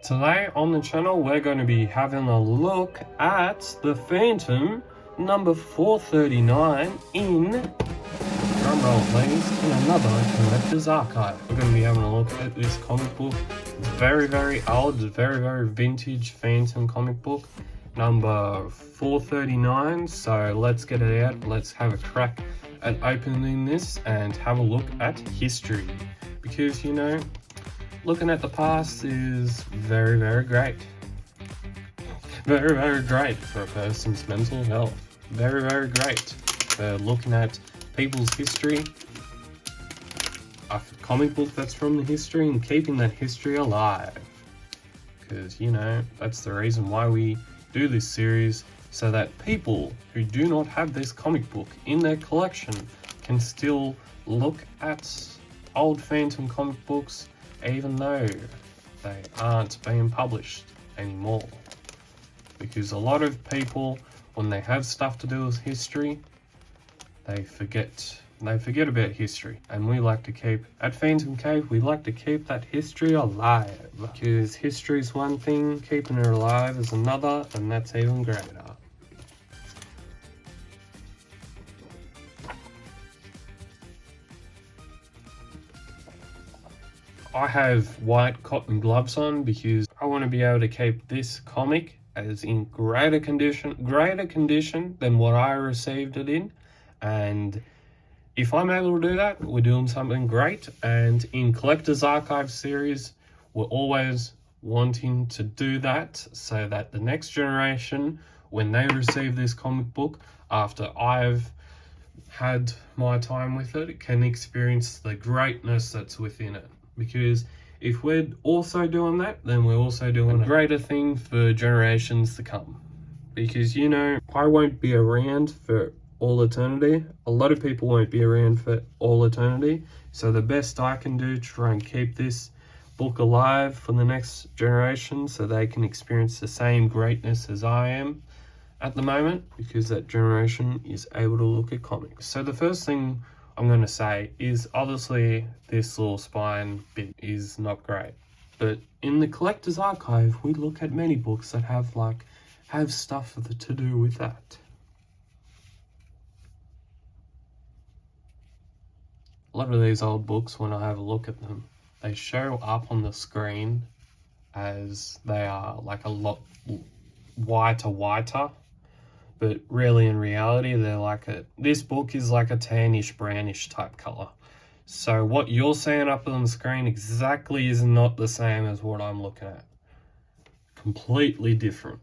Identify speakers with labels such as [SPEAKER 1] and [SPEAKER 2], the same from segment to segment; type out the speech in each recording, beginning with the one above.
[SPEAKER 1] Today on the channel we're going to be having a look at the Phantom number 439 in, drumroll please, in another collector's archive. We're going to be having a look at this comic book. It's very old, it's very vintage Phantom comic book, number 439. So let's get it out, let's have a crack at opening this and have a look at history. Because, you know, looking at the past is very great. Very great for a person's mental health. Very great for looking at people's history, a comic book that's from the history, and keeping that history alive. Because, you know, that's the reason why we do this series, so that people who do not have this comic book in their collection can still look at old Phantom comic books, even though they aren't being published anymore. Because a lot of people, when they have stuff to do with history, they forget about history. And we like to keep, at Phantom Cave, we like to keep that history alive. Because history is one thing, keeping it alive is another, and that's even greater. I have white cotton gloves on because I want to be able to keep this comic as in greater condition than what I received it in. And if I'm able to do that, we're doing something great. And in Collector's Archive series, we're always wanting to do that so that the next generation, when they receive this comic book after I've had my time with it, can experience the greatness that's within it. Because if we're also doing that, then we're also doing a greater thing for generations to come. Because, you know, I won't be around for all eternity. A lot of people won't be around for all eternity. So the best I can do to try and keep this book alive for the next generation so they can experience the same greatness as I am at the moment, because that generation is able to look at comics. So the first thing I'm going to say is, obviously this little spine bit is not great, but in the Collector's Archive we look at many books that have stuff to do with that. A lot of these old books, when I have a look at them, they show up on the screen as they are like a lot whiter, but really in reality they're this book is like a tannish brownish type color. So what you're seeing up on the screen exactly is not the same as what I'm looking at. Completely different.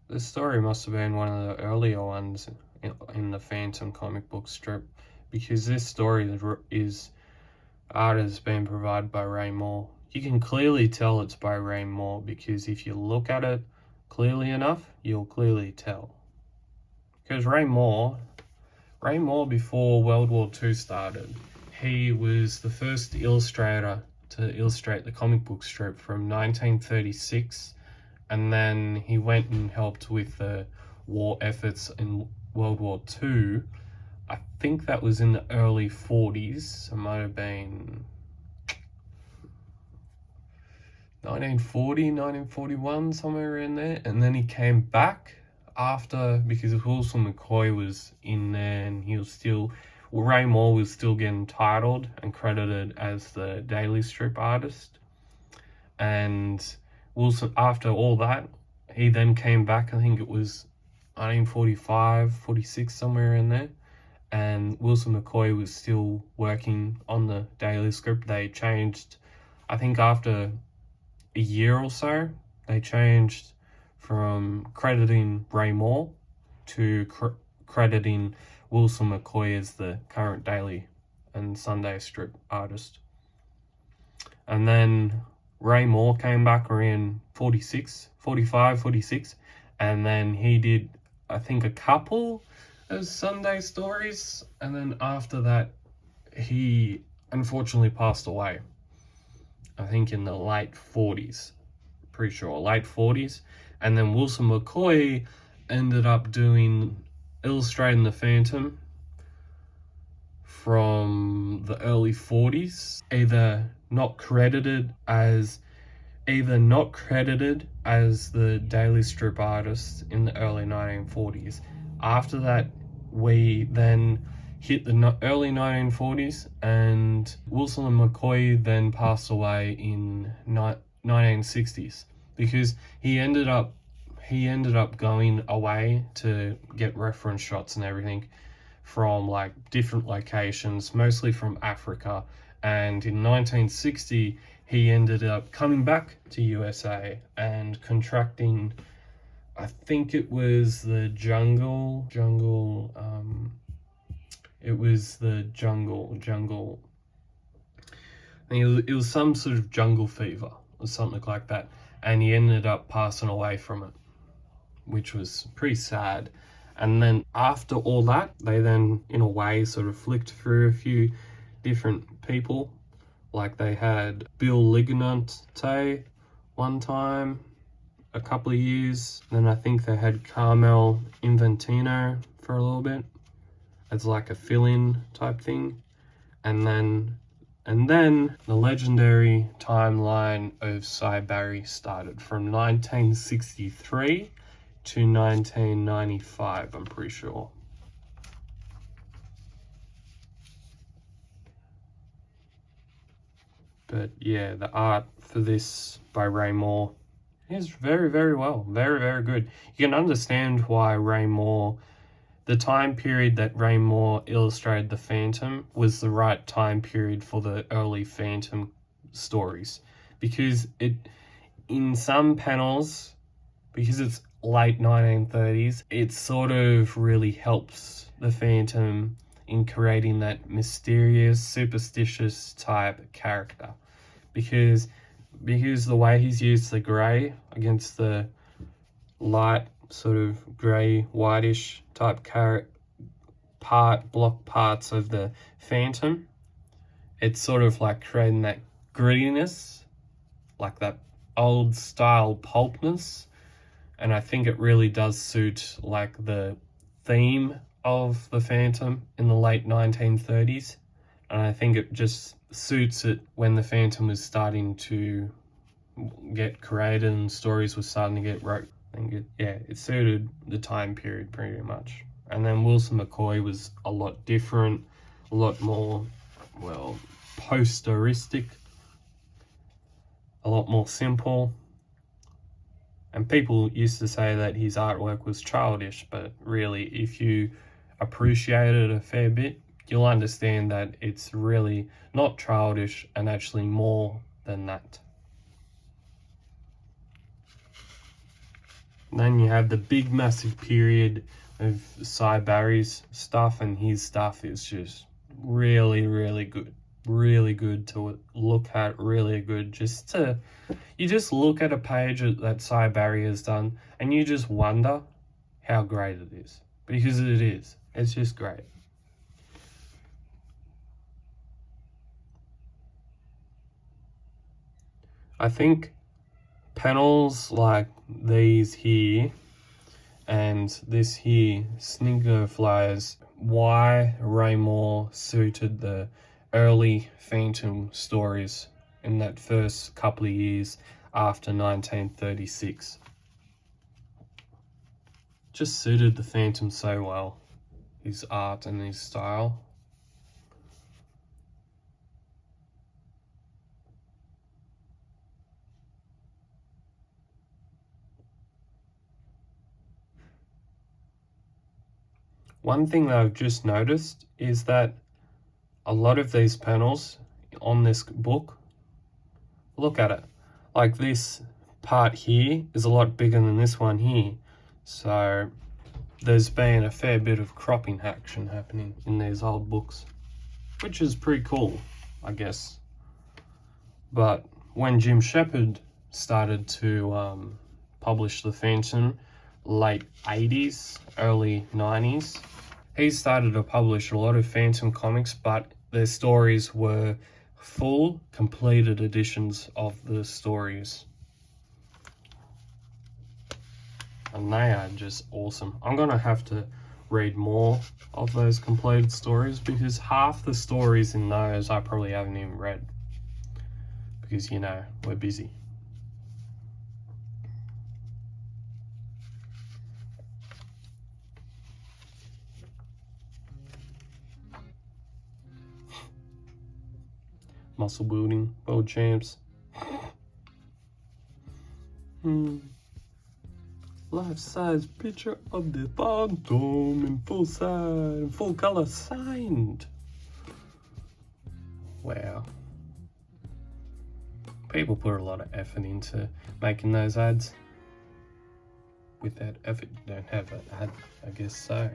[SPEAKER 1] This story must have been one of the earlier ones in the Phantom comic book strip, because this story art has been provided by Ray Moore. You can clearly tell it's by Ray Moore, because if you look at it clearly enough, you'll clearly tell. Because Ray Moore before World War II started, he was the first illustrator to illustrate the comic book strip from 1936. And then he went and helped with the war efforts in World War II. I think that was in the early 40s. It might have been 1940, 1941, somewhere in there. And then he came back after, because Wilson McCoy was in there, and Ray Moore was still getting titled and credited as the daily strip artist. And Wilson, after all that, he then came back, I think it was 1945, 46, somewhere in there, and Wilson McCoy was still working on the daily script. They changed, I think after a year or so, they changed from crediting Ray Moore to crediting Wilson McCoy as the current daily and Sunday strip artist. And then Ray Moore came back around 46, and then he did, I think, a couple of Sunday stories, and then after that he unfortunately passed away, I think in the late 40s, pretty sure, late 40s. And then Wilson McCoy ended up illustrating the Phantom from the early 40s, either not credited as the daily strip artist in the early 1940s. After that, we then hit the early 1940s, and Wilson and McCoy then passed away in 1960s because he ended up going away to get reference shots and everything from like different locations, mostly from Africa. And in 1960, he ended up coming back to USA and contracting, I think it was the jungle. It was the jungle. I think it was some sort of jungle fever or something like that. And he ended up passing away from it, which was pretty sad. And then after all that, they then, in a way, sort of flicked through a few different people. Like they had Bill Lignante one time, a couple of years. Then I think they had Carmel Inventino for a little bit as like a fill-in type thing. And then the legendary timeline of Cy Barry started from 1963 to 1995, I'm pretty sure. But yeah, the art for this by Ray Moore is very, very well. Very, very good. You can understand why Ray Moore, the time period that Ray Moore illustrated the Phantom was the right time period for the early Phantom stories. Because in some panels, because it's late 1930s, it sort of really helps the Phantom in creating that mysterious, superstitious type character. Because the way he's used the grey against the light, sort of grey, whitish type block parts of the Phantom, it's sort of like creating that grittiness, like that old style pulpness. And I think it really does suit like the theme of the Phantom in the late 1930s. And I think it just suits it when the Phantom was starting to get created and stories were starting to get wrote. I think it suited the time period pretty much. And then Wilson McCoy was a lot different, a lot more, well, posteristic, a lot more simple. And people used to say that his artwork was childish, but really, if you appreciate it a fair bit, you'll understand that it's really not childish and actually more than that. Then you have the big massive period of Cy Barry's stuff, and his stuff is just really, really good. Really good to look at, really good. You just look at a page that Cy Barry has done and you just wonder how great it is. Because it is. It's just great. I think panels like these here and this here signifies why Ray Moore suited the early Phantom stories in that first couple of years after 1936. Just suited the Phantom so well, his art and his style. One thing that I've just noticed is that a lot of these panels on this book, look at it, like this part here is a lot bigger than this one here. So there's been a fair bit of cropping action happening in these old books, which is pretty cool, I guess. But when Jim Shepard started to publish the Phantom, late 80s, early 90s, he started to publish a lot of Phantom comics, but their stories were full, completed editions of the stories. And they are just awesome. I'm gonna have to read more of those completed stories, because half the stories in those I probably haven't even read, because, you know, we're busy. Muscle building, world champs. Life-size picture of the Phantom in full color signed. Wow. People put a lot of effort into making those ads. With that effort, you don't have an ad, I guess so.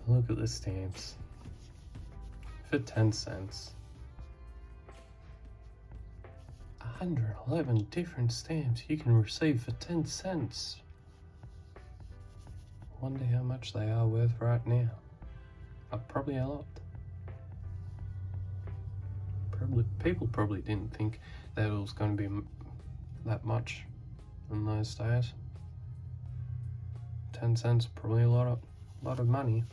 [SPEAKER 1] Look at the stamps. For 10 cents. 111 different stamps you can receive for 10 cents. Wonder how much they are worth right now. Probably a lot. People probably didn't think that it was going to be that much in those days. 10 cents, probably a lot of money.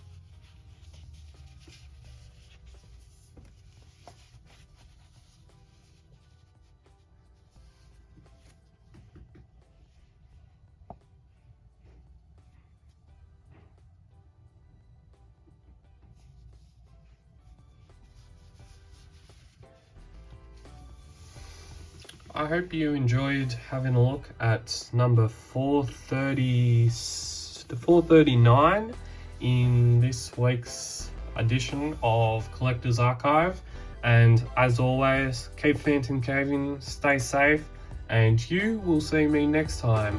[SPEAKER 1] I hope you enjoyed having a look at number 439 in this week's edition of Collector's Archive. And as always, keep Phantom caving, stay safe, and you will see me next time.